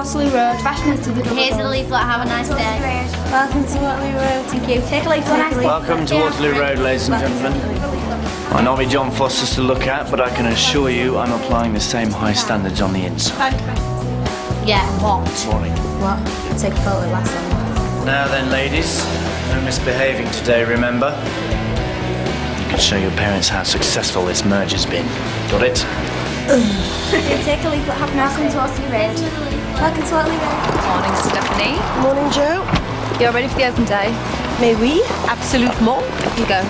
Waterloo Road. Fashioners to the double. Here's the leaflet, have a nice day. Welcome to Waterloo Road. Thank you. Take a leaflet. Welcome to Waterloo Road, ladies and gentlemen. Might not be John Foster's to look at, but I can assure you I'm applying the same high standards on the inside. Yeah, what? Morning. What? Take a photo last time. Now then, ladies, no misbehaving today, remember? You can show your parents how successful this merge has been. Got it? Take a leaflet. Have a nice day. Welcome to Waterloo Road. Welcome to Waterloo Road. Morning, Stephanie. Morning, Joe. You're ready for the open day? Mais oui, absolument. You go.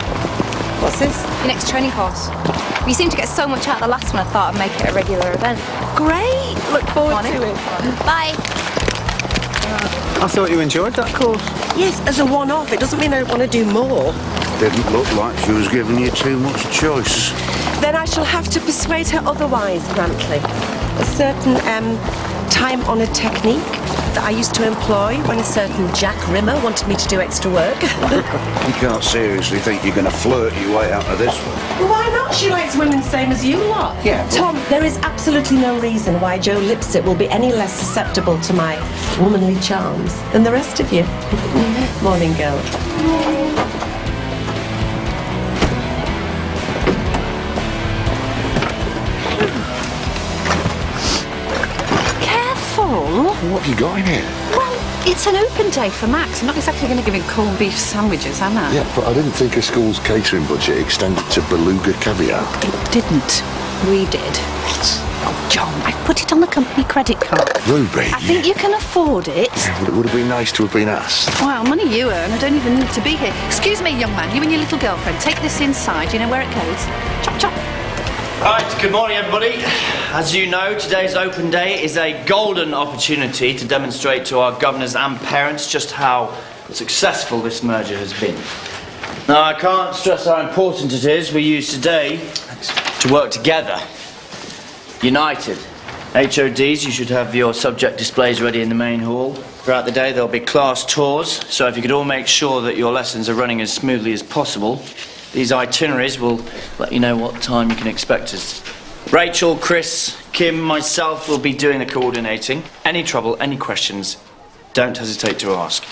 What's this? Your next training course. You seem to get so much out of the last one, I thought I'd make it a regular event. Great. Look forward to it. Bye. I thought you enjoyed that course. Yes, as a one-off. It doesn't mean I don't want to do more. Didn't look like she was giving you too much choice. Then I shall have to persuade her otherwise, Grantley. A certain time-honoured technique that I used to employ when a certain Jack Rimmer wanted me to do extra work. You can't seriously think you're going to flirt your way out of this one. Well, why not? She likes women same as you lot. Yeah, but- Tom, there is absolutely no reason why Joe Lipsett will be any less susceptible to my womanly charms than the rest of you. Morning, girl. What have you got in here? Well, it's an open day for Max. I'm not exactly going to give him corned beef sandwiches, am I? Yeah, but I didn't think a school's catering budget extended to beluga caviar. It didn't. We did. Oh, John, I put it on the company credit card. Ruby. I think you can afford it. But it would have been nice to have been asked. Wow, money you earn. I don't even need to be here. Excuse me, young man. You and your little girlfriend. Take this inside. You know where it goes. Chop, chop. Right, good morning, everybody. As you know, today's open day is a golden opportunity to demonstrate to our governors and parents just how successful this merger has been. Now, I can't stress how important it is we use today to work together, united. HODs, you should have your subject displays ready in the main hall. Throughout the day, there'll be class tours, so if you could all make sure that your lessons are running as smoothly as possible, these itineraries will let you know what time you can expect us. Rachel, Chris, Kim, myself will be doing the coordinating. Any trouble, any questions, don't hesitate to ask.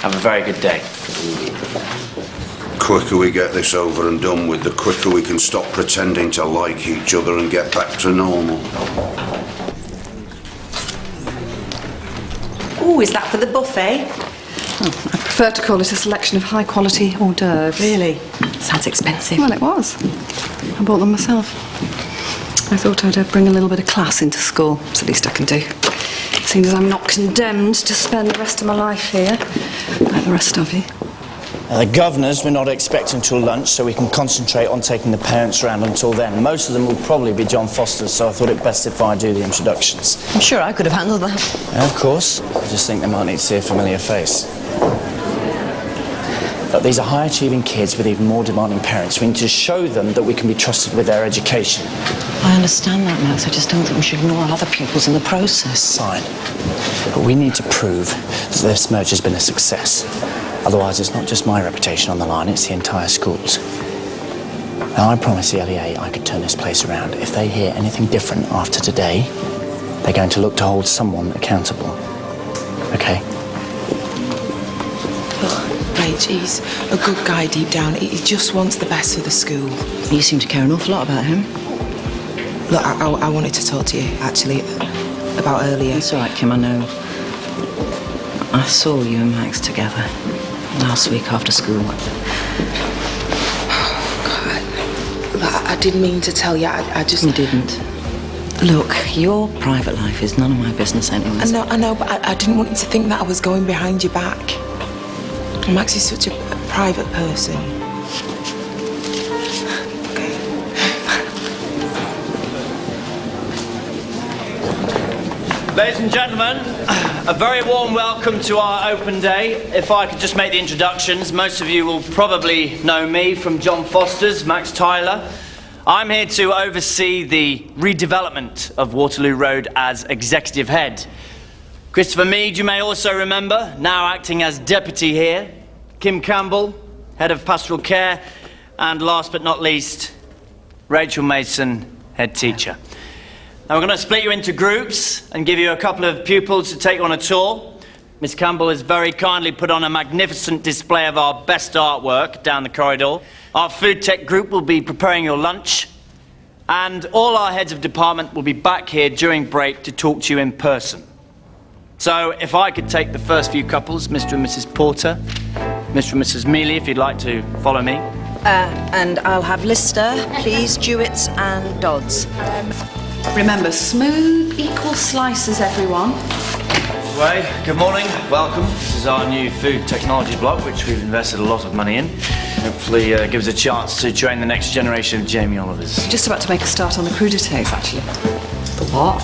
Have a very good day. Quicker we get this over and done with, the quicker we can stop pretending to like each other and get back to normal. Oh, is that for the buffet? Oh, I prefer to call it a selection of high-quality hors d'oeuvres. Really? Sounds expensive. Well, it was. I bought them myself. I thought I'd bring a little bit of class into school. It's the least I can do. Seeing as I'm not condemned to spend the rest of my life here, like the rest of you. The governors, we're not expecting till lunch, so we can concentrate on taking the parents around until then. Most of them will probably be John Foster's, so I thought it best if I do the introductions. I'm sure I could have handled that. Yeah, of course. I just think they might need to see a familiar face. But these are high-achieving kids with even more demanding parents. We need to show them that we can be trusted with their education. I understand that, Max. I just don't think we should ignore other pupils in the process. Fine. But we need to prove that this merge has been a success. Otherwise, it's not just my reputation on the line, it's the entire school's. Now, I promised the LEA I could turn this place around. If they hear anything different after today, they're going to look to hold someone accountable. Okay? Rach, he's a good guy deep down. He just wants the best for the school. You seem to care an awful lot about him. Look, I wanted to talk to you, actually, about earlier. It's all right, Kim, I know. I saw you and Max together last week after school. Oh, God. Look, I didn't mean to tell you. I just... You didn't. Look, your private life is none of my business anyway. I know, but I didn't want you to think that I was going behind your back. Max is such a private person. Okay. Ladies and gentlemen, a very warm welcome to our open day. If I could just make the introductions, most of you will probably know me from John Foster's, Max Tyler. I'm here to oversee the redevelopment of Waterloo Road as executive head. Christopher Mead, you may also remember, now acting as deputy here. Kim Campbell, head of pastoral care. And last but not least, Rachel Mason, head teacher. Now we're going to split you into groups and give you a couple of pupils to take you on a tour. Miss Campbell has very kindly put on a magnificent display of our best artwork down the corridor. Our food tech group will be preparing your lunch. And all our heads of department will be back here during break to talk to you in person. So if I could take the first few couples, Mr. and Mrs. Porter, Mr. and Mrs. Mealy, if you'd like to follow me. And I'll have Lister, please, Jewett and Dodds. Remember, smooth, equal slices, everyone. Way, good morning, welcome. This is our new food technology block, which we've invested a lot of money in. Hopefully gives us a chance to train the next generation of Jamie Olivers. Just about to make a start on the crudités, actually. The what?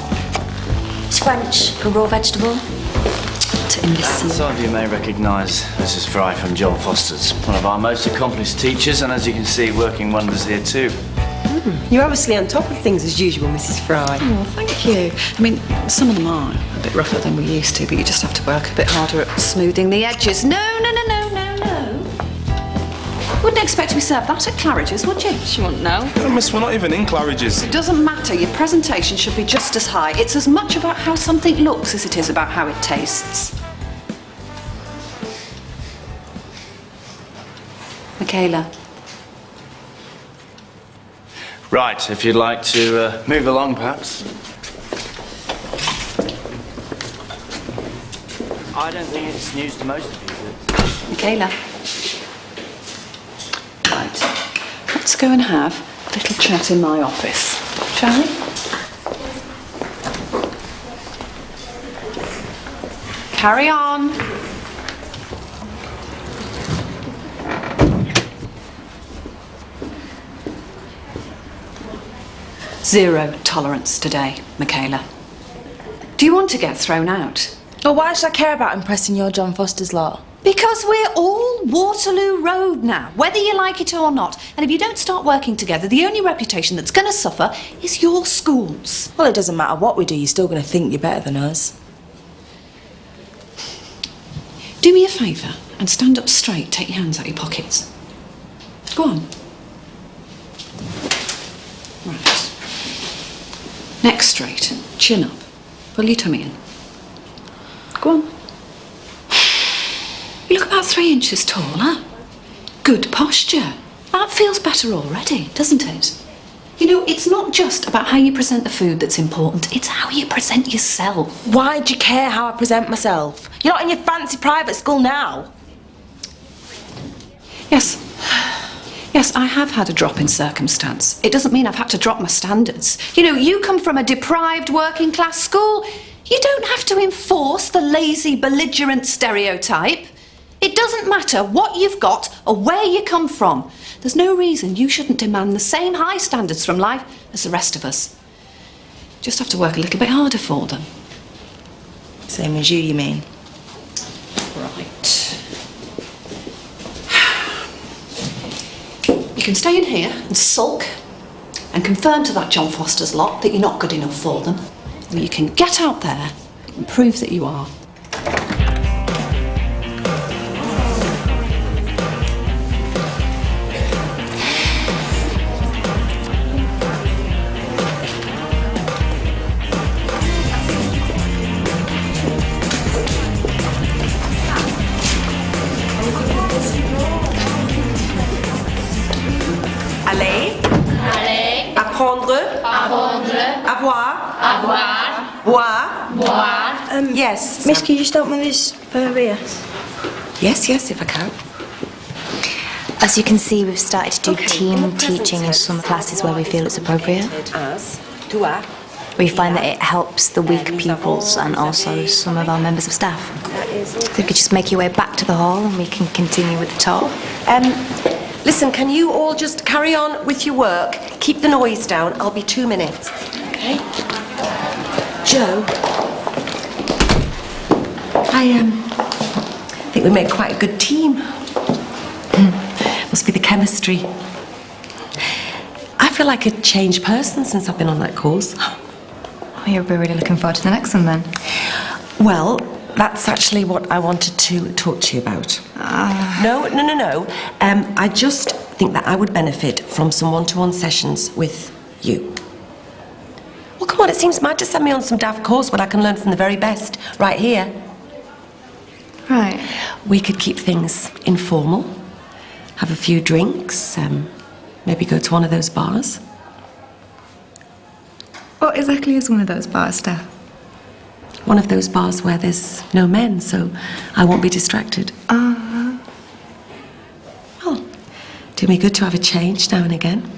It's French for raw vegetable. Some of you may recognise Mrs. Fry from John Foster's, one of our most accomplished teachers, and as you can see, working wonders here too. You're obviously on top of things as usual, Mrs. Fry. Oh, thank you. I mean, some of them are a bit rougher than we used to, but you just have to work a bit harder at smoothing the edges. No. Wouldn't expect to be served that at Claridge's, would you? She wouldn't know. Oh, miss, we're not even in Claridge's. It doesn't matter. Your presentation should be just as high. It's as much about how something looks as it is about how it tastes. Michaela. Right, if you'd like to move along, perhaps. I don't think it's news to most of you, but... Michaela. Right, let's go and have a little chat in my office, shall we? Carry on. Zero tolerance today, Michaela. Do you want to get thrown out? Well, why should I care about impressing your John Foster's lot? Because we're all Waterloo Road now, whether you like it or not. And if you don't start working together, the only reputation that's going to suffer is your school's. Well, it doesn't matter what we do, you're still going to think you're better than us. Do me a favour and stand up straight, take your hands out your pockets. Go on. Right. Neck straight, chin up, pull your tummy in. Go on. You look about 3 inches taller. Good posture. That feels better already, doesn't it? You know, it's not just about how you present the food that's important, it's how you present yourself. Why do you care how I present myself? You're not in your fancy private school now. Yes. Yes, I have had a drop in circumstance. It doesn't mean I've had to drop my standards. You know, you come from a deprived working class school. You don't have to enforce the lazy, belligerent stereotype. It doesn't matter what you've got or where you come from. There's no reason you shouldn't demand the same high standards from life as the rest of us. Just have to work a little bit harder for them. Same as you mean? Right. You can stay in here and sulk and confirm to that John Foster's lot that you're not good enough for them. Or you can get out there and prove that you are. Yes. Miss, can you just open this for Rias? Yes, if I can. As you can see, we've started to do team teaching in some classes where we feel it's appropriate. We find that it helps the weak pupils and also some of our members of staff. So you could just make your way back to the hall and we can continue with the talk. Listen, can you all just carry on with your work? Keep the noise down. I'll be 2 minutes. Okay? Joe? I think we made quite a good team. Must be the chemistry. I feel like a changed person since I've been on that course. Oh, you'll be really looking forward to the next one then. Well, that's actually what I wanted to talk to you about. No. I just think that I would benefit from some one-to-one sessions with you. Well, come on, it seems mad to send me on some daft course when I can learn from the very best right here. Right. We could keep things informal, have a few drinks, maybe go to one of those bars. What exactly is one of those bars, Steph? One of those bars where there's no men, so I won't be distracted. Well, do me good to have a change now and again.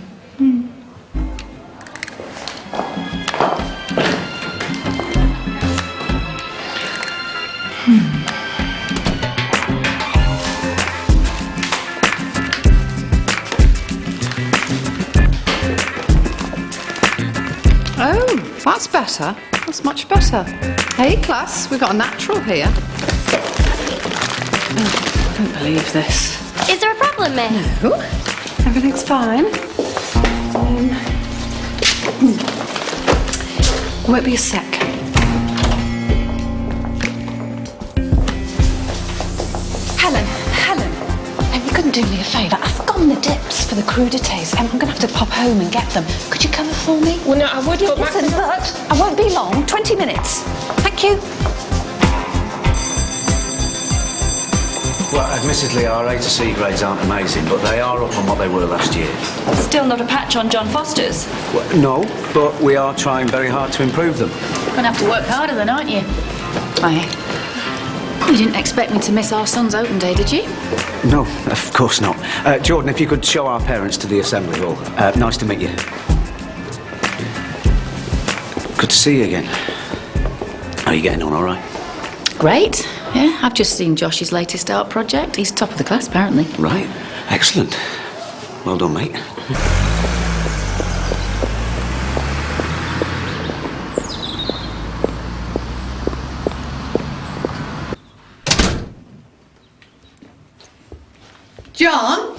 Oh, that's better. That's much better. Hey, class, we've got a natural here. Oh, I don't believe this. Is there a problem, miss? No, everything's fine. Won't be a sec. Helen, you couldn't do me a favour. I've forgotten the dips for the crudités. I'm going to have to pop home and get them. Could you cover for me? Well, no, I would, but... Listen, but I won't be long. 20 minutes. Thank you. Well, admittedly, our A to C grades aren't amazing, but they are up on what they were last year. Still not a patch on John Foster's. Well, no, but we are trying very hard to improve them. Gonna have to work harder then, aren't you? Aye. You didn't expect me to miss our son's open day, did you? No, of course not. Jordan, if you could show our parents to the assembly hall. Nice to meet you. Good to see you again. How are you getting on, all right? Great. Yeah, I've just seen Josh's latest art project. He's top of the class, apparently. Right. Excellent. Well done, mate. John?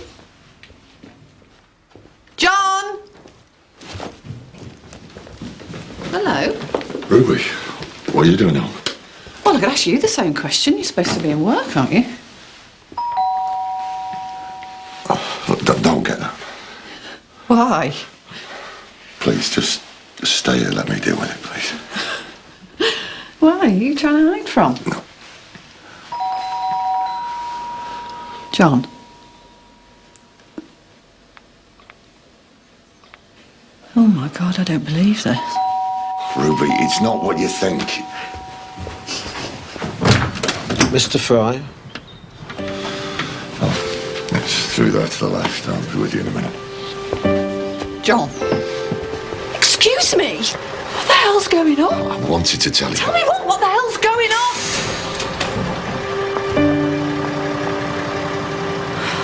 John? Hello? Ruby, what are you doing now? Well, I could ask you the same question. You're supposed to be in work, aren't you? Oh, look, don't get that. Why? Please, just stay here. Let me deal with it, please. Why? Are you trying to hide from? No. John? Oh, my God, I don't believe this. Ruby, it's not what you think. Mr. Fry? Oh, it's through there to the left. I'll be with you in a minute. John? Excuse me? What the hell's going on? I wanted to tell you. Tell me what the hell's going on?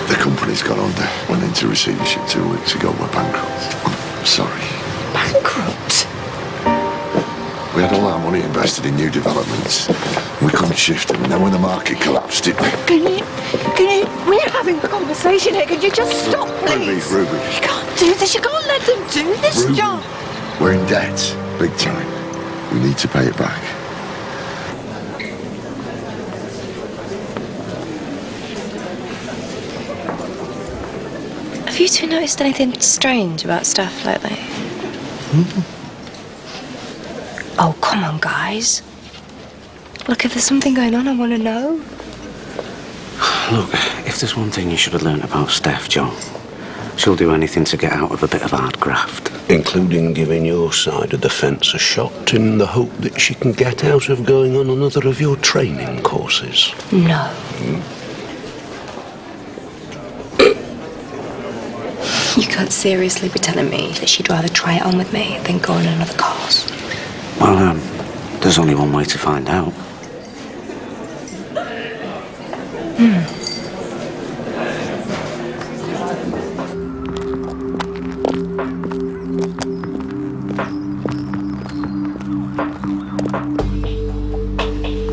The company's gone under. Went into receivership 2 weeks ago. We're bankrupt. I'm sorry. Bankrupt? We had all our money invested in new developments. We couldn't shift them, and then when the market collapsed, it... We're having a conversation here. Could you just stop, please? Ruby. You can't do this. You can't let them do this, Ruby, John. we're in debt, big time. We need to pay it back. Have you two noticed anything strange about stuff lately? Oh, come on, guys. Look, if there's something going on, I want to know. Look, if there's one thing you should have learned about Steph, John, she'll do anything to get out of a bit of hard graft. Including giving your side of the fence a shot in the hope that she can get out of going on another of your training courses. No. You can't seriously be telling me that she'd rather try it on with me than go on another course. Well, there's only one way to find out.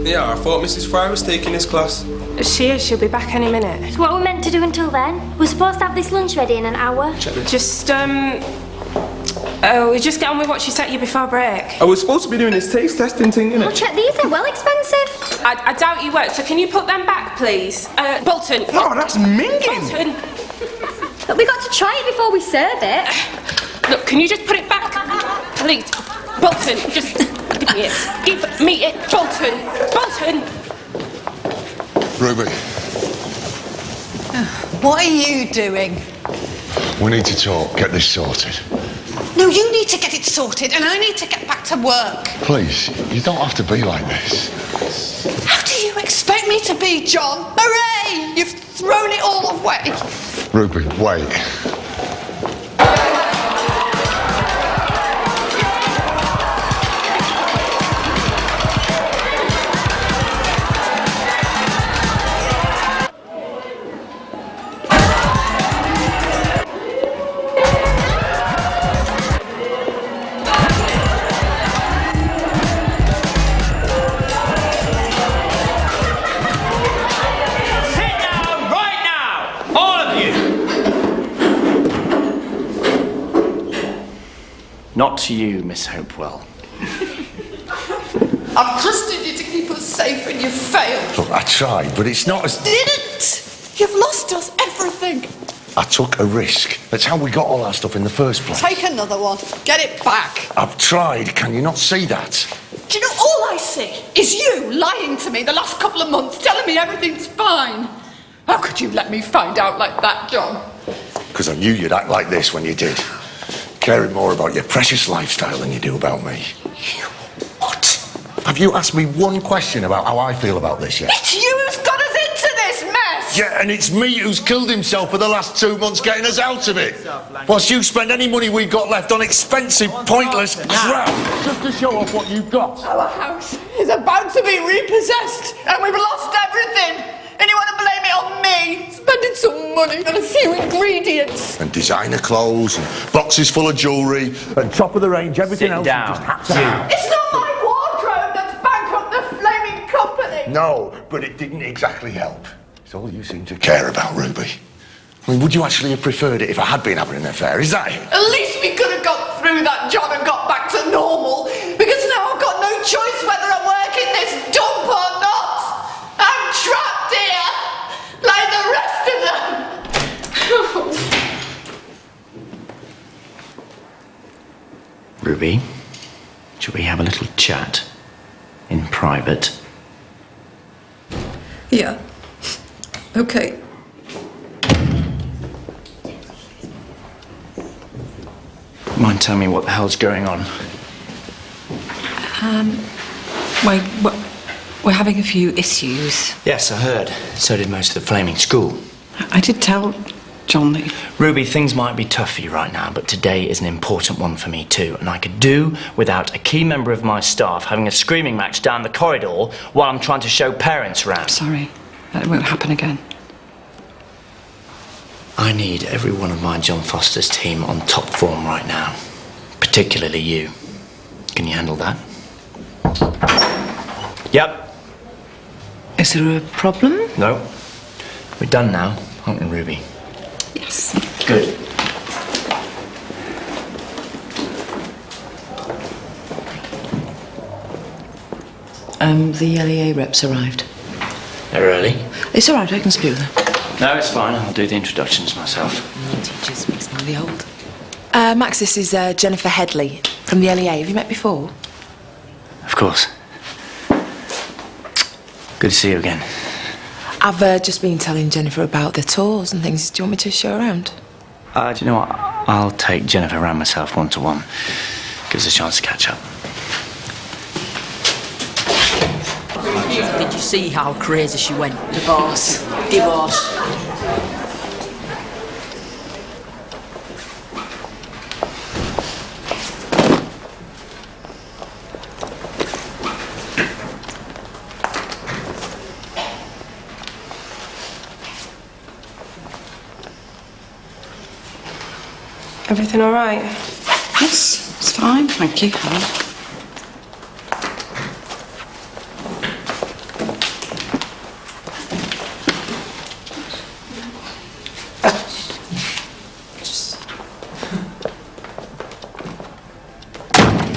Yeah, I thought Mrs. Fry was taking this class. She is. She'll be back any minute. So what are we meant to do until then? We're supposed to have this lunch ready in an hour. Just, we just get on with what she set you before break. I was supposed to be doing this taste testing thing, innit? Well, check these. They're well expensive. I doubt you won't, so can you put them back, please? Bolton. Oh, that's minging. Bolton. But we got to try it before we serve it. Look, can you just put it back? Please. Bolton, just give me it. Give me it, Bolton. Bolton. Ruby, What are you doing? we need to talk. Get this sorted. No, you need to get it sorted, and I need to get back to work. Please, you don't have to be like this. How do you expect me to be, John? Hooray! You've thrown it all away. Ruby, wait. Not to you, Miss Hopewell. I've trusted you to keep us safe and you've failed. Look, I tried, but it's not as... Didn't! You've lost us everything. I took a risk. That's how we got all our stuff in the first place. Take another one. Get it back. I've tried. Can you not see that? Do you know, all I see is you lying to me the last couple of months, telling me everything's fine. How could you let me find out like that, John? Because I knew you'd act like this when you did. Caring more about your precious lifestyle than you do about me. What? Have you asked me one question about how I feel about this yet? It's you who's got us into this mess! Yeah, and it's me who's killed himself for the last 2 months getting us out of it. Whilst you spend any money we've got left on expensive, pointless crap. Just to show off what you've got. Our house is about to be repossessed, and we've lost everything. And you want to blame it on me? Spending some money on a few ingredients. And designer clothes, and boxes full of jewellery, and top of the range, everything else. Sit down. It's not my wardrobe that's bankrupt the flaming company. No, but it didn't exactly help. It's all you seem to care about, Ruby. I mean, would you actually have preferred it if I had been having an affair? Is that it? At least we could have got through that, John, and got back to normal. Because now I've got no choice whether I work in this dump or not. I'm trapped here, like the rest of them. Ruby, should we have a little chat in private? Yeah. Okay. Mind telling me what the hell's going on? We're having a few issues. Yes, I heard. So did most of the flaming school. I did tell John that... Ruby, things might be tough for you right now, but today is an important one for me too, and I could do without a key member of my staff having a screaming match down the corridor while I'm trying to show parents around. Sorry, that won't happen again. I need every one of my John Foster's team on top form right now, particularly you. Can you handle that? Yep. Is there a problem? No. We're done now, aren't we, Ruby? Yes. Good. The LEA reps arrived. They're early. It's all right, I can speak with them. No, it's fine. I'll do the introductions myself. New teachers mix them with the old. Max, this is Jennifer Headley from the LEA. Have you met before? Of course. Good to see you again. I've just been telling Jennifer about the tours and things. Do you want me to show her around? Do you know what? I'll take Jennifer around myself one-to-one. Gives us a chance to catch up. Did you see how crazy she went? Divorce. Divorce. Everything all right? Yes, it's fine, thank you, Helen.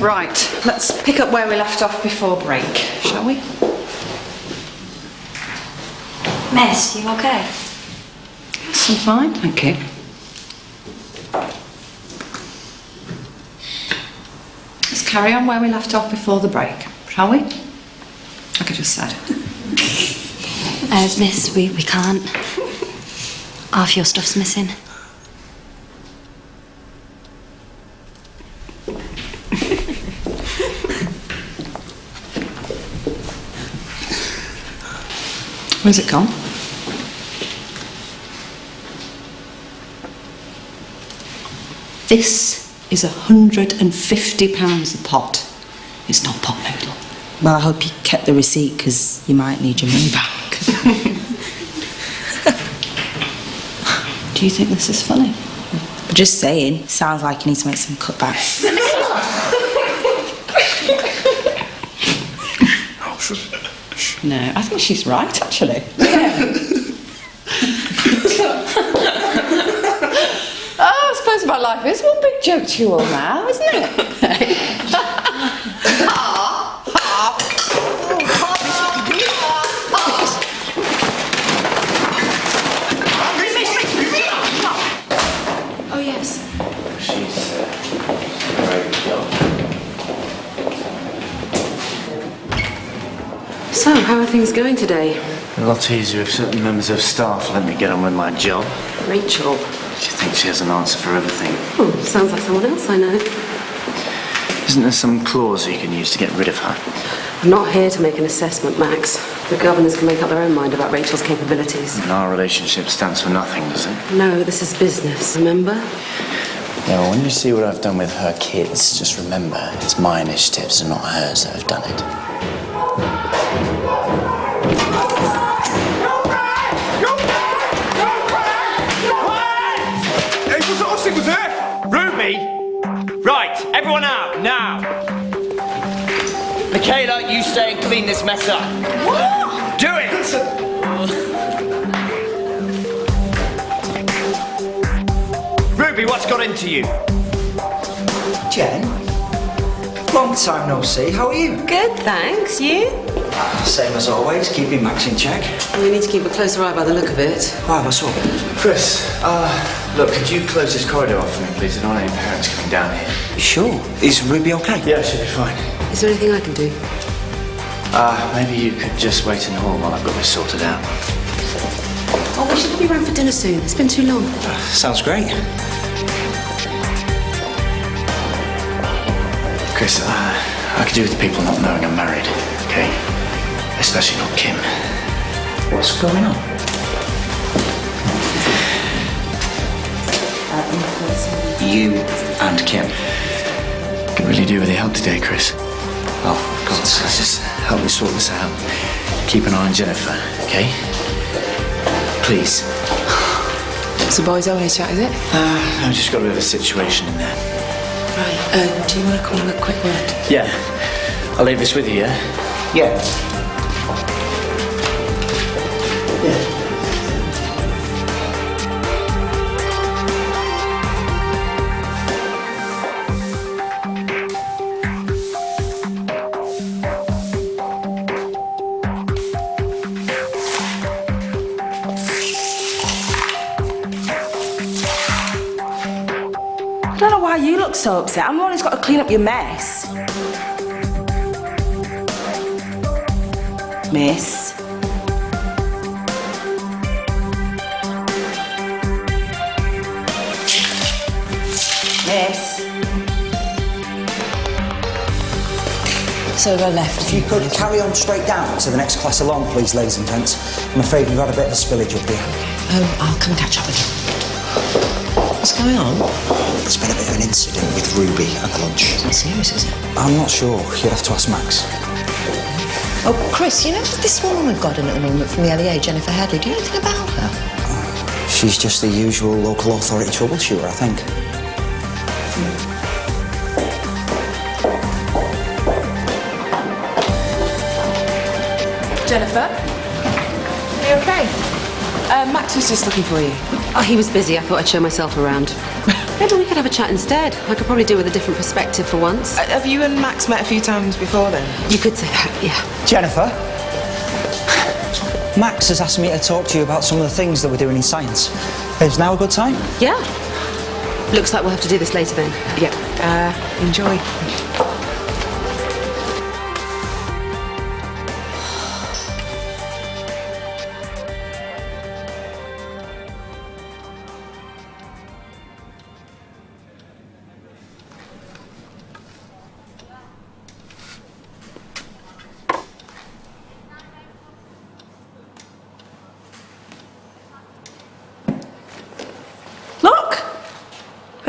Right, let's pick up where we left off before break, shall we? Miss, you okay? Yes, I'm fine, thank you. carry on where we left off before the break, shall we? Like I just said. Miss, we can't. Half your stuff's missing. Where's it gone? This is £150 a pot. It's not pot noodle. Well, I hope you kept the receipt, because you might need your money back. Do you think this is funny? Just saying. Sounds like you need to make some cutbacks. No, I think she's right, actually. I suppose my life is one big joke to you all now, isn't it? Oh, yes. She's a very good girl. So, how are things going today? A lot easier if certain members of staff let me get on with my job. Rachel. She thinks she has an answer for everything. Oh, sounds like someone else I know. Isn't there some clause you can use to get rid of her? I'm not here to make an assessment, Max. The governors can make up their own mind about Rachel's capabilities. And our relationship stands for nothing, does it? No, this is business, remember? Yeah, well, when you see what I've done with her kids, just remember, it's my initiatives and not hers that have done it. Ruby! Right, everyone out, now! Michaela, you stay and clean this mess up. What? Do it! Ruby, what's got into you? Jen? Long time no see, how are you? Good, thanks. You? Same as always, keeping Max in check. We need to keep a closer eye by the look of it. Why, what's up? Chris, look, could you close this corridor off for me, please? I don't want any parents coming down here. Sure. Is Ruby okay? Yeah, she'll be fine. Is there anything I can do? Maybe you could just wait in the hall while I've got this sorted out. Oh, we should be around for dinner soon. It's been too long. Sounds great. Chris, I could do with people not knowing I'm married, okay? Especially not Kim. What's going on? You and Kim. Could really do with your help today, Chris. Oh, for God's sake. Just help me sort this out. Keep an eye on Jennifer, okay? Please. It's a boys' only chat, is it? I've just got a bit of a situation in there. Right, do you want to come and have a quick word? Yeah. I'll leave this with you, yeah? Yeah. I don't know why you look so upset. I'm the one who's got to clean up your mess. Miss. Miss. So go left. If you could carry on straight down to the next class along, please, ladies and gents. I'm afraid we've had a bit of a spillage up here. I'll come catch up with you. What's going on? There's been a bit of an incident with Ruby at the lunch. It's not serious, is it? I'm not sure. You'll have to ask Max. Oh, Chris, you know this woman we've got in at the moment from the LEA, Jennifer Hadley. Do you know anything about her? She's just the usual local authority troubleshooter, I think. Jennifer? Are you okay? Max was just looking for you. Oh, he was busy. I thought I'd show myself around. Maybe we could have a chat instead. I could probably do with a different perspective for once. Have you and Max met a few times before then? You could say that, yeah. Jennifer? Max has asked me to talk to you about some of the things that we're doing in science. Is now a good time? Yeah. Looks like we'll have to do this later then. Yeah. Enjoy.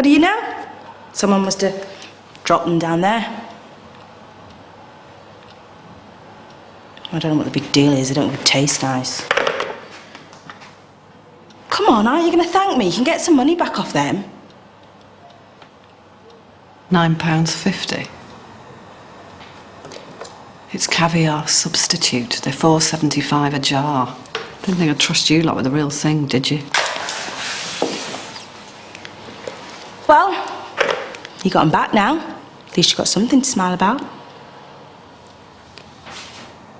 What do you know? Someone must have dropped them down there. I don't know what the big deal is. I don't think it tastes nice. Come on, aren't you going to thank me? You can get some money back off them. £9.50. It's caviar substitute. They're £4.75 a jar. Didn't think I'd trust you lot with the real thing, did you? Well, you got them back now. At least you got something to smile about.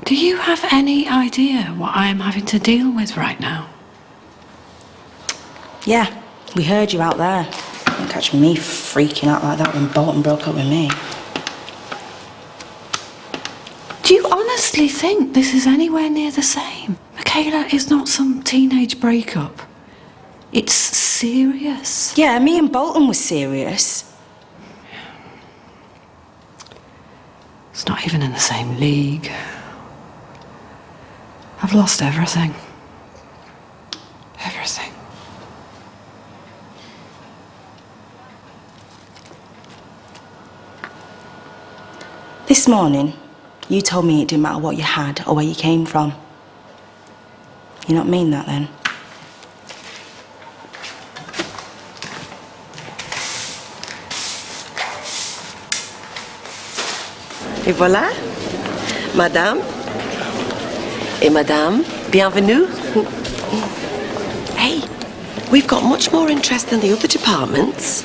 Do you have any idea what I am having to deal with right now? Yeah, we heard you out there. Don't catch me freaking out like that when Bolton broke up with me. Do you honestly think this is anywhere near the same? Michaela is not some teenage breakup. It's serious. Yeah, me and Bolton was serious. It's not even in the same league. I've lost everything. Everything. This morning, you told me it didn't matter what you had or where you came from. You not mean that, then? Et voilà, madame. Et madame, bienvenue. Hey, we've got much more interest than the other departments.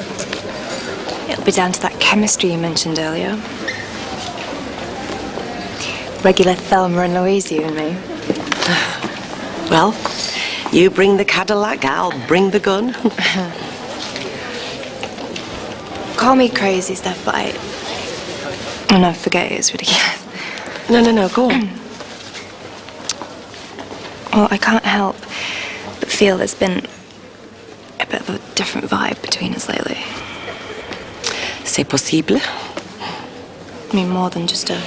It'll be down to that chemistry you mentioned earlier. Regular Thelma and Louise, you and me. Well, you bring the Cadillac, I'll bring the gun. Call me crazy, Steph, but oh no, forget it, it's ridiculous. No, go on. Well, I can't help but feel there's been a bit of a different vibe between us lately. C'est possible. I mean, more than just a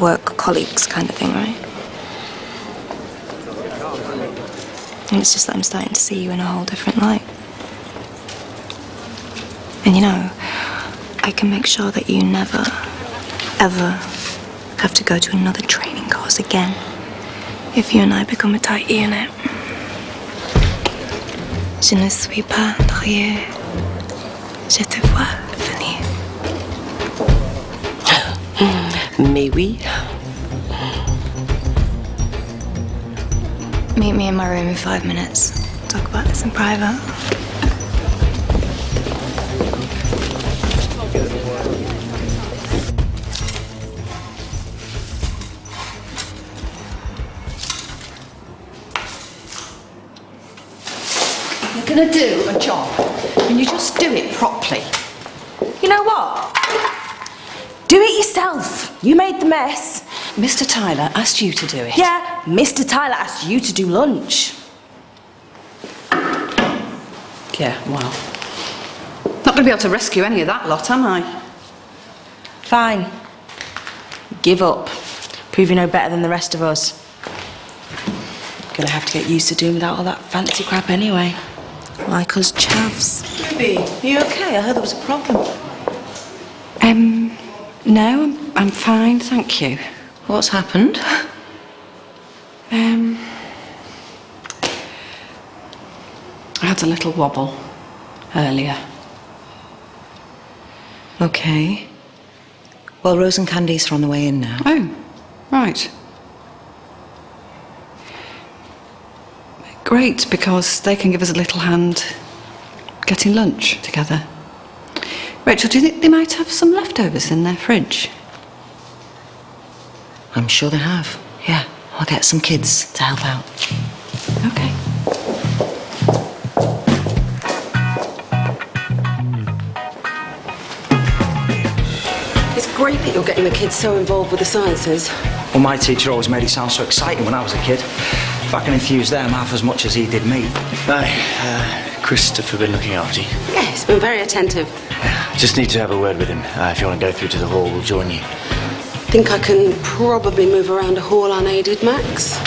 work colleagues kind of thing, right? And it's just that I'm starting to see you in a whole different light. And you know, I can make sure that you never, ever have to go to another training course again if you and I become a tight unit. Je ne suis pas derrière. Je te vois venir. Mais oui. Meet me in my room in 5 minutes. Talk about this in private. You're gonna do a job, and you just do it properly. You know what? Do it yourself. You made the mess. Mr. Tyler asked you to do it. Yeah, Mr. Tyler asked you to do lunch. Yeah, well. Not gonna be able to rescue any of that lot, am I? Fine. Give up. Prove you no better than the rest of us. Gonna have to get used to doing without all that fancy crap anyway. Like us chavs. Ruby, are you okay? I heard there was a problem. No, I'm fine, thank you. What's happened? I had a little wobble earlier. OK. Well, Rose and Candice are on the way in now. Oh, right. Great, because they can give us a little hand getting lunch together. Rachel, do you think they might have some leftovers in their fridge? I'm sure they have. Yeah, I'll get some kids to help out. OK. It's great that you're getting the kids so involved with the sciences. Well, my teacher always made it sound so exciting when I was a kid. If I can enthuse them half as much as he did me. Christopher been looking after you. Yeah, he's been very attentive. Just need to have a word with him. If you want to go through to the hall, we'll join you. Think I can probably move around a hall unaided, Max?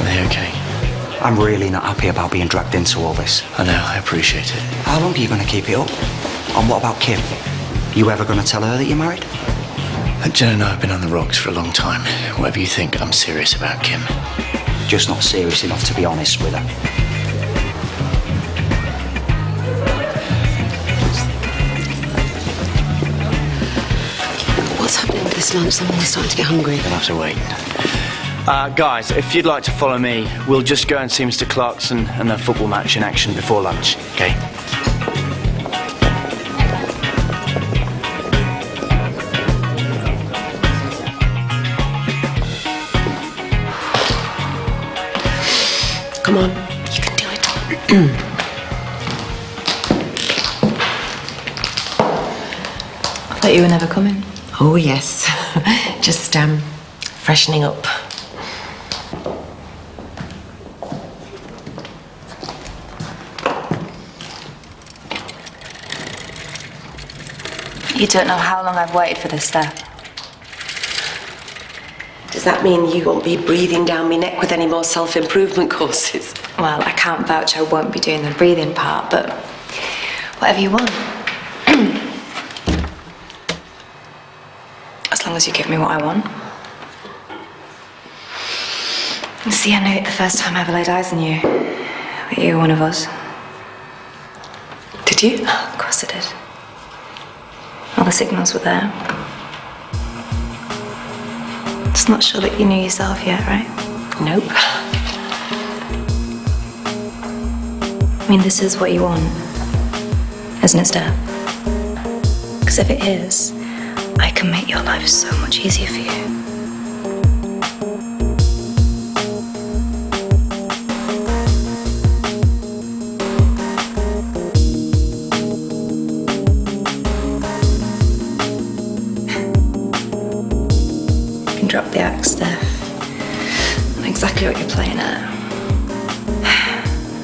Are they okay? I'm really not happy about being dragged into all this. I know, I appreciate it. How long are you going to keep it up? And what about Kim? You ever going to tell her that you're married? Jen and I have been on the rocks for a long time. Whatever you think, I'm serious about Kim. Just not serious enough to be honest with her. What's happening with this lunch? I'm starting to get hungry. You'll have to wait. Guys, if you'd like to follow me, we'll just go and see Mr. Clarkson and a football match in action before lunch, okay? Come on, you can do it. I thought you were never coming. Oh, yes. Just, freshening up. You don't know how long I've waited for this, Steph. Does that mean you won't be breathing down my neck with any more self-improvement courses? Well, I can't vouch I won't be doing the breathing part, but whatever you want. As long as you give me what I want. You see, I knew it the first time I ever laid eyes on you. But you were one of us. Did you? Oh, of course I did. All the signals were there. Just not sure that you knew yourself yet, right? Nope. I mean, this is what you want, isn't it, Steph? Because if it is, I can make your life so much easier for you. You can drop the axe, Steph. I know exactly what you're playing at.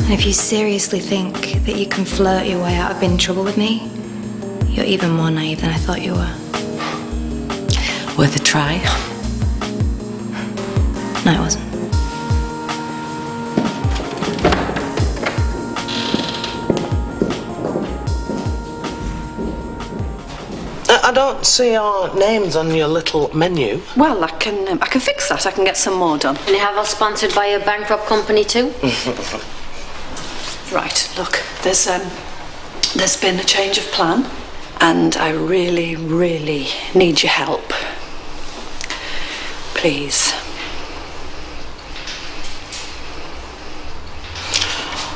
And if you seriously think that you can flirt your way out of being in trouble with me, you're even more naive than I thought you were. Worth a try. No, it wasn't. I don't see our names on your little menu. Well, I can fix that. I can get some more done. Can you have us sponsored by a bankrupt company too? Right, look, there's been a change of plan, and I really, really need your help. Please.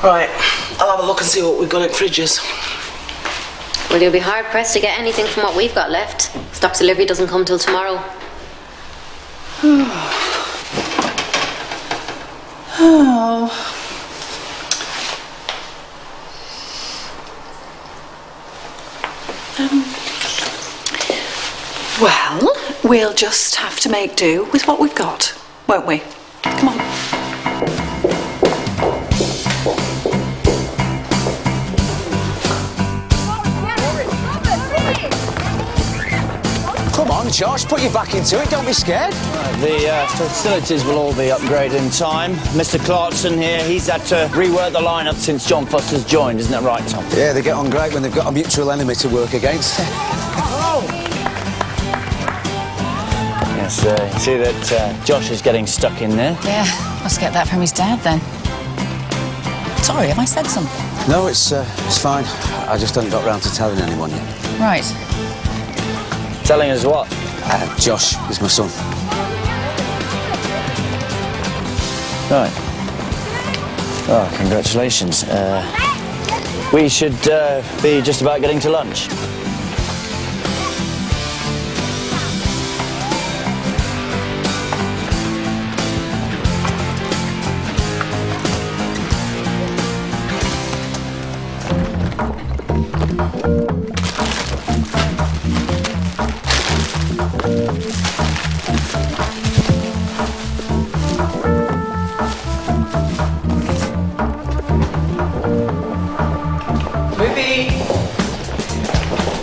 Right, I'll have a look and see what we've got in fridges. Well, you'll be hard-pressed to get anything from what we've got left. Stock delivery doesn't come till tomorrow. Oh. Well, we'll just have to make do with what we've got, won't we? Come on. Come on, Josh, put your back into it. Don't be scared. The facilities will all be upgraded in time. Mr. Clarkson here, he's had to rework the lineup since John Foster's joined, isn't that right, Tom? Yeah, they get on great when they've got a mutual enemy to work against. Yes, you see that Josh is getting stuck in there? Yeah, must get that from his dad then. Sorry, have I said something? No, it's fine. I just haven't got round to telling anyone yet. Right. Telling us what? Josh is my son. Right. Oh, congratulations. We should be just about getting to lunch.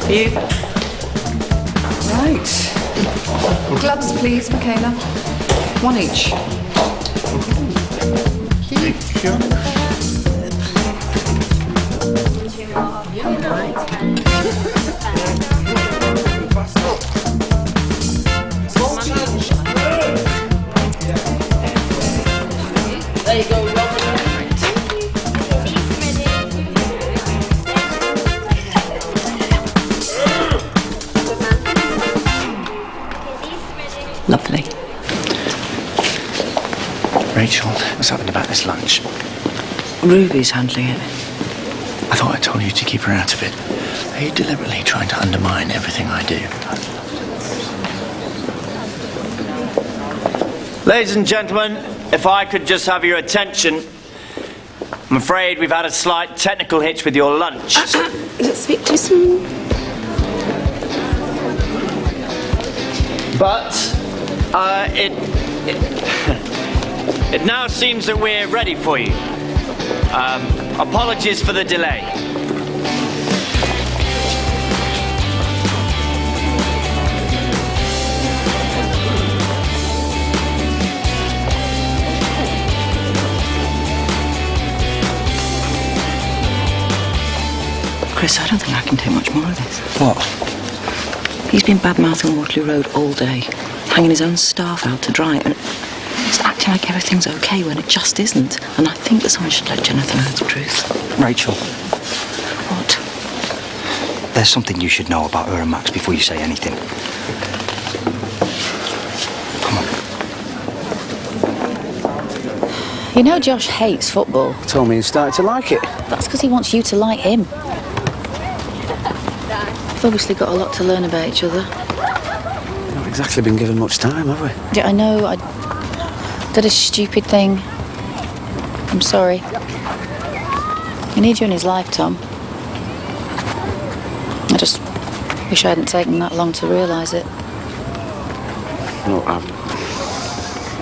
You. Right. Gloves, please, Michaela. One each. Thank you. There you go, Robert. Lovely. Rachel, what's happened about this lunch? Ruby's handling it. I thought I told you to keep her out of it. Are you deliberately trying to undermine everything I do? Ladies and gentlemen, if I could just have your attention. I'm afraid we've had a slight technical hitch with your lunch. Let's speak to some... But it now seems that we're ready for you. Apologies for the delay. Chris, I don't think I can take much more of this. What? He's been bad-mouthing Waterloo Road all day, hanging his own staff out to dry, and he's acting like everything's okay when it just isn't. And I think that someone should let Jennifer know the truth. Rachel. What? There's something you should know about her and Max before you say anything. Come on. You know Josh hates football. Told me he started to like it. That's because he wants you to like him. We've obviously got a lot to learn about each other. Not exactly been given much time, have we? Yeah, I know. I did a stupid thing. I'm sorry. He needs you in his life, Tom. I just wish I hadn't taken that long to realise it. No, I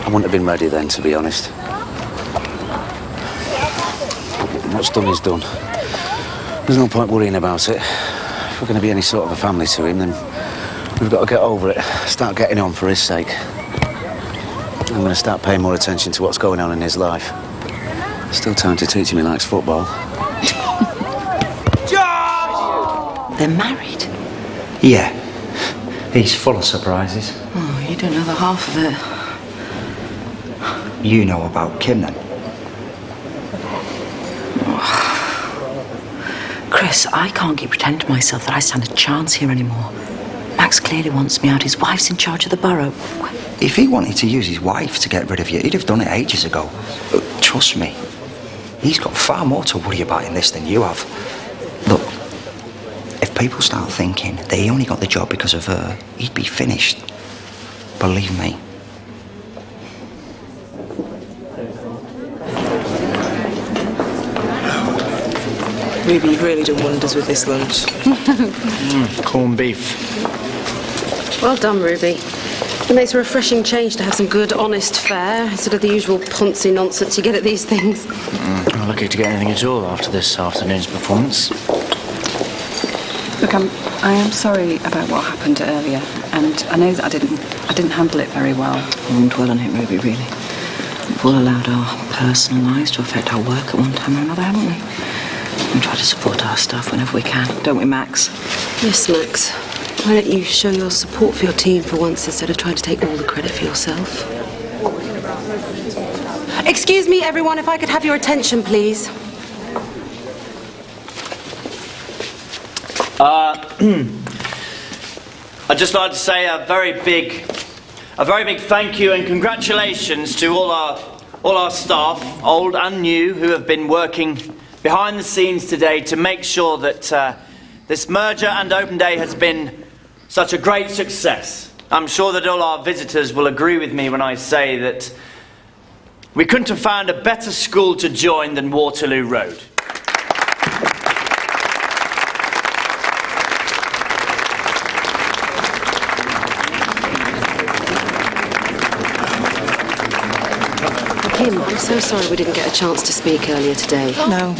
wouldn't have been ready then, to be honest. What's done is done. There's no point worrying about it. If we're going to be any sort of a family to him, then we've got to get over it. Start getting on for his sake. I'm going to start paying more attention to what's going on in his life. Still time to teach him he likes football. They're married? Yeah. He's full of surprises. Oh, you don't know the half of it. You know about Kim, then? Chris, I can't keep pretending to myself that I stand a chance here anymore. Max clearly wants me out. His wife's in charge of the borough. If he wanted to use his wife to get rid of you, he'd have done it ages ago. Trust me. He's got far more to worry about in this than you have. Look, if people start thinking that he only got the job because of her, he'd be finished. Believe me. Ruby, you've really done wonders with this lunch. Corned beef. Well done, Ruby. It makes a refreshing change to have some good, honest fare instead of the usual poncy nonsense you get at these things. I'm lucky to get anything at all after this afternoon's performance. Look, I am sorry about what happened earlier, and I know that I didn't handle it very well. I won't dwell on it, Ruby, really. We've all allowed our personal lives to affect our work at one time or another, haven't we? We try to support our staff whenever we can, don't we, Max? Yes, Max. Why don't you show your support for your team for once instead of trying to take all the credit for yourself? Excuse me, everyone, if I could have your attention, please. I'd just like to say a very big thank you and congratulations to all our staff, old and new, who have been working behind the scenes today to make sure that this merger and open day has been such a great success. I'm sure that all our visitors will agree with me when I say that we couldn't have found a better school to join than Waterloo Road. Kim, I'm so sorry we didn't get a chance to speak earlier today. No.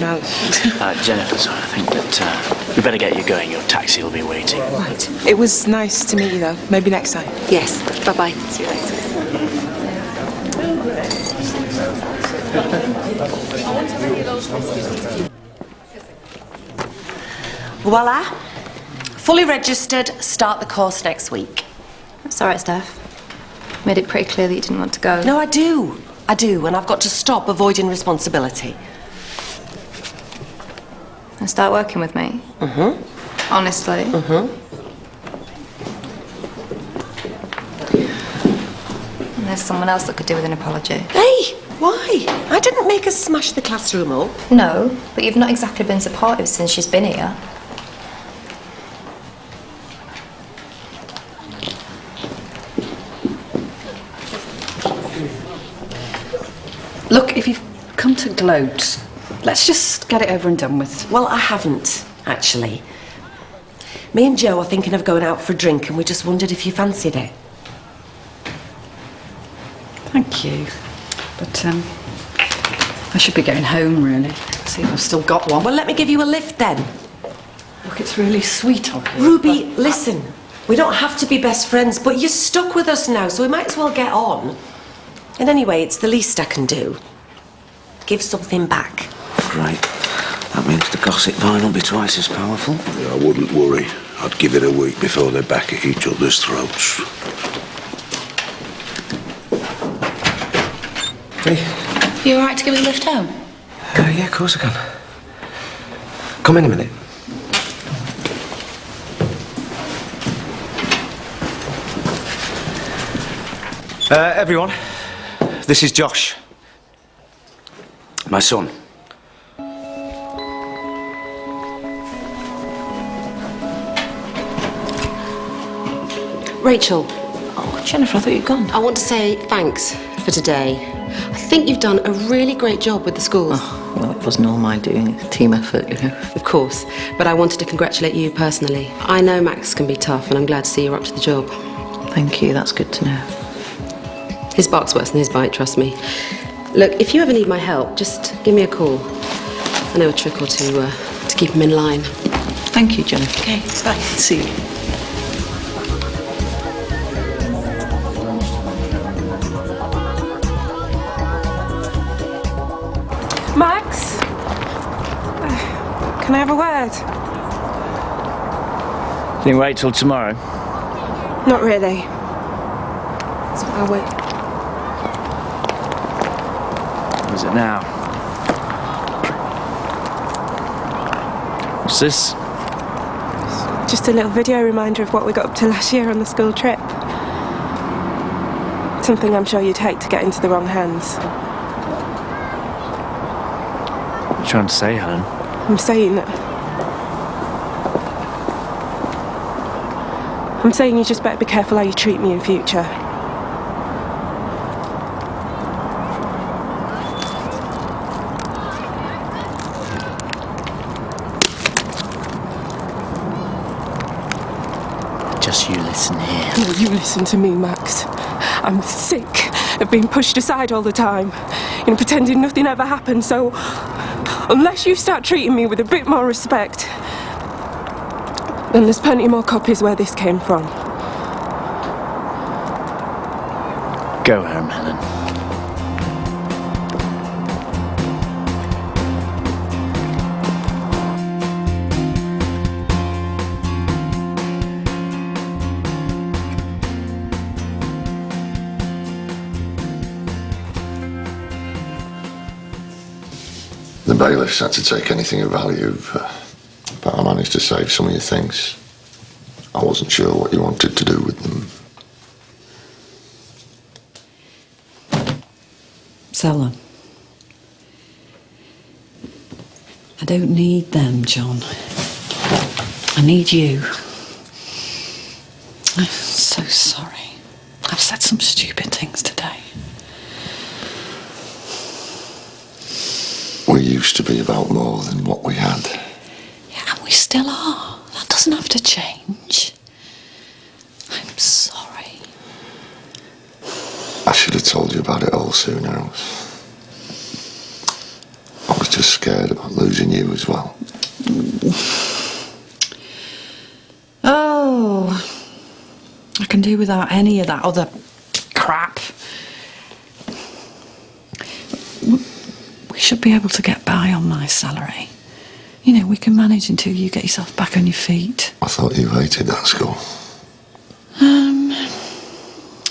Jennifer, sorry, I think that we better get you going. Your taxi will be waiting. Right. It was nice to meet you, though. Maybe next time. Yes. Bye-bye. See you later. Voila. Fully registered, start the course next week. That's all right, Steph. Made it pretty clear that you didn't want to go. No, I do. I do, and I've got to stop avoiding responsibility. And start working with me? Mm-hmm. Honestly? Mm-hmm. And there's someone else that could do with an apology. Hey, why? I didn't make her smash the classroom up. No, but you've not exactly been supportive since she's been here. Look, if you've come to gloat, let's just get it over and done with. Well, I haven't, actually. Me and Joe are thinking of going out for a drink, and we just wondered if you fancied it. Thank you. But, I should be going home, really. See if I've still got one. Well, let me give you a lift, then. Look, it's really sweet of you. Ruby, listen. We don't have to be best friends, but you're stuck with us now, so we might as well get on. And anyway, it's the least I can do. Give something back. Great. That means the gossip vine will be twice as powerful. I wouldn't worry. I'd give it a week before they're back at each other's throats. Hey. You all right to give me a lift home? Yeah, of course I can. Come in a minute. Everyone, this is Josh. My son. Rachel. Oh, Jennifer, I thought you'd gone. I want to say thanks for today. I think you've done a really great job with the schools. Oh, well, it wasn't all my doing. It's a team effort, you know. Of course, but I wanted to congratulate you personally. I know Max can be tough, and I'm glad to see you're up to the job. Thank you, that's good to know. His bark's worse than his bite, trust me. Look, if you ever need my help, just give me a call. I know a trick or two to keep him in line. Thank you, Jennifer. Okay, bye. See you. Max? Can I have a word? Think wait till tomorrow? Not really. So I'll wait. What is it now? What's this? Just a little video reminder of what we got up to last year on the school trip. Something I'm sure you'd hate to get into the wrong hands. What are you trying to say, Helen? I'm saying that... I'm saying you just better be careful how you treat me in future. Just you listen here. No, you listen to me, Max. I'm sick of being pushed aside all the time, you know, pretending nothing ever happened, so unless you start treating me with a bit more respect, then there's plenty more copies where this came from. Go home, Helen. The bailiffs had to take anything of value, but I managed to save some of your things. I wasn't sure what you wanted to do with them. Sell them. I don't need them, John. I need you. I'm so sorry. I've said some stupid things today. We used to be about more than what we had. Yeah, and we still are. That doesn't have to change. I'm sorry. I should have told you about it all sooner. I was just scared about losing you as well. Oh, I can do without any of that other crap. We should be able to get by on my salary. You know, we can manage until you get yourself back on your feet. I thought you hated that school.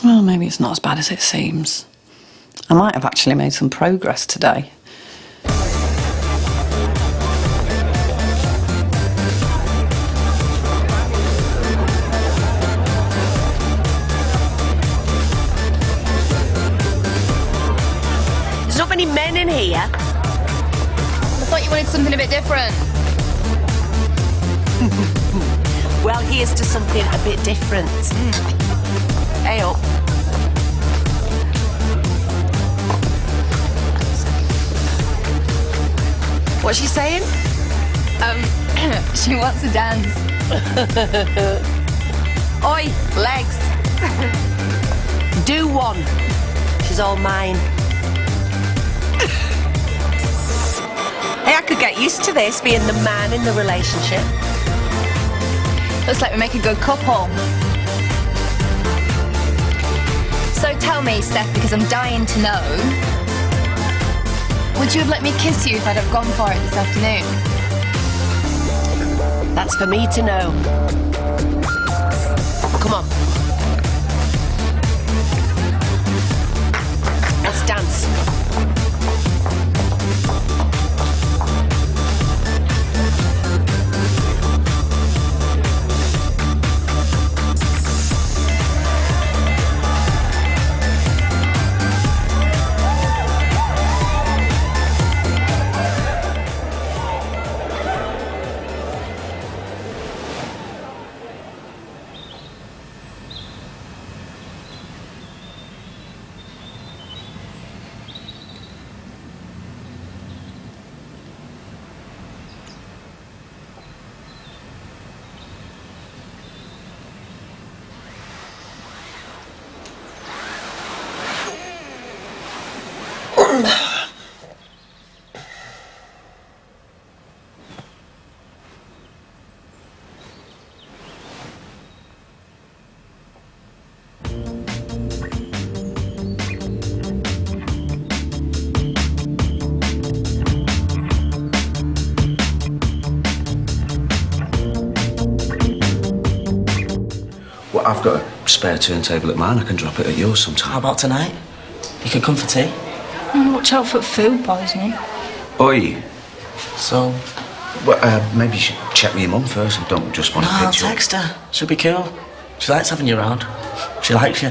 Well, maybe it's not as bad as it seems. I might have actually made some progress today. There's not many men in here. I thought you wanted something a bit different. Well, here's to something a bit different. Hey up. What's she saying? She wants to dance. Oi, legs. Do one. She's all mine. Hey, I could get used to this, being the man in the relationship. Looks like we make a good couple. So tell me, Steph, because I'm dying to know, would you have let me kiss you if I'd have gone for it this afternoon? That's for me to know. Come on. Let's dance. Well, I've got a spare turntable at mine. I can drop it at yours sometime. How about tonight? You could come for tea. Watch out for food poisoning. Oi. So? Well, maybe you should check with your mum first and don't just want to No, I'll pitch up. text her. She'll be cool. She likes having you around. She likes you.